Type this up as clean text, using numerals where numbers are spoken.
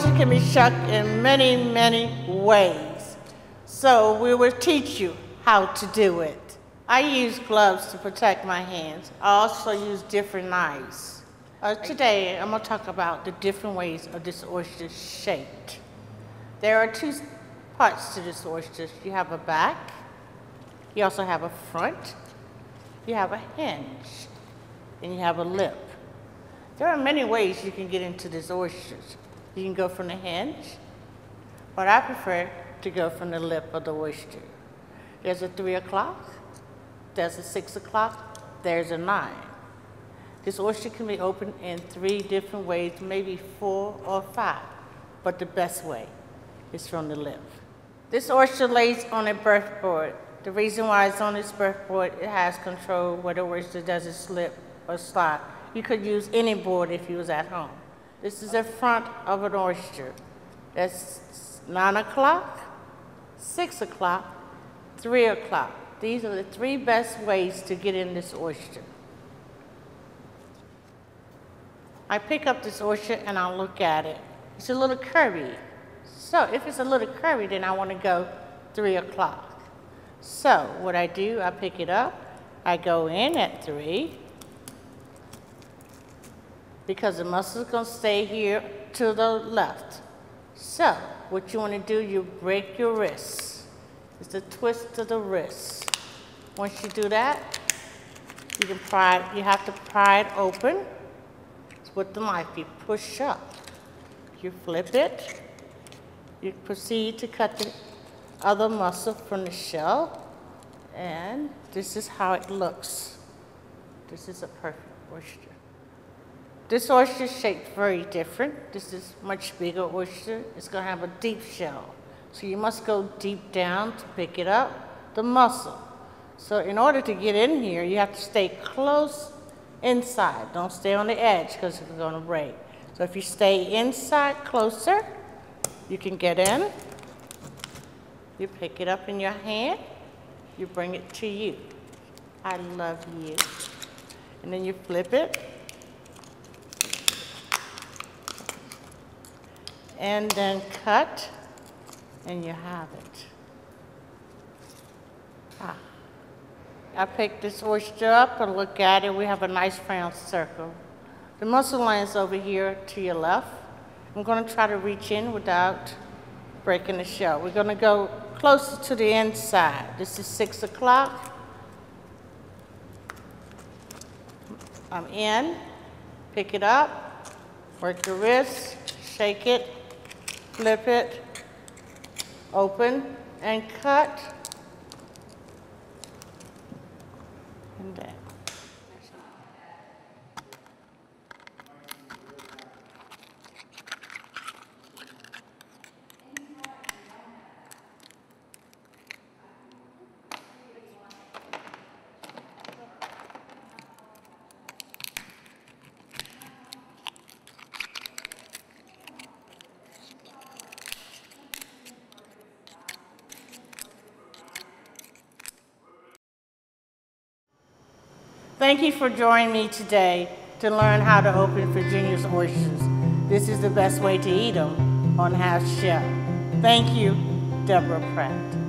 oyster can be shucked in many, many ways. So we will teach you how to do it. I use gloves to protect my hands. I also use different knives. Today, I'm going to talk about the different ways of this oyster shaped. There are two parts to this oyster. You have a back, you also have a front, you have a hinge, and you have a lip. There are many ways you can get into this oyster. You can go from the hinge, but I prefer to go from the lip of the oyster. There's a 3 o'clock, there's a 6 o'clock, there's a 9. This oyster can be opened in 3 different ways, maybe 4 or 5, but the best way is from the lip. This oyster lays on a birth board. The reason why it's on this birth board, it has control where the oyster doesn't slip or slide. You could use any board if you was at home. This is the front of an oyster. That's 9 o'clock, 6 o'clock, 3 o'clock. These are the 3 best ways to get in this oyster. I pick up this oyster and I'll look at it. It's a little curvy. So if it's a little curvy, then I want to go 3 o'clock. So what I do, I pick it up, I go in at 3, because the muscle's going to stay here to the left. So what you want to do, you break your wrist. It's a twist of the wrist. Once you do that, you have to pry it open with the knife. You push up, you flip it, you proceed to cut the other muscle from the shell, and this is how it looks. This is a perfect oyster. This oyster is shaped very different. This is much bigger oyster. It's going to have a deep shell. So you must go deep down to pick it up, the muscle. So in order to get in here, you have to stay close inside. Don't stay on the edge because it's going to break. So if you stay inside closer, you can get in. You pick it up in your hand. You bring it to you. I love you. And then you flip it. And then cut, and you have it. I pick this oyster up and look at it. We have a nice round circle. The muscle line is over here to your left. I'm going to try to reach in without breaking the shell. We're going to go closer to the inside. This is 6 o'clock. I'm in, pick it up, work your wrist, shake it, flip it, open, and cut, and then. Thank you for joining me today to learn how to open Virginia's oysters. This is the best way to eat them on half shell. Thank you, Deborah Pratt.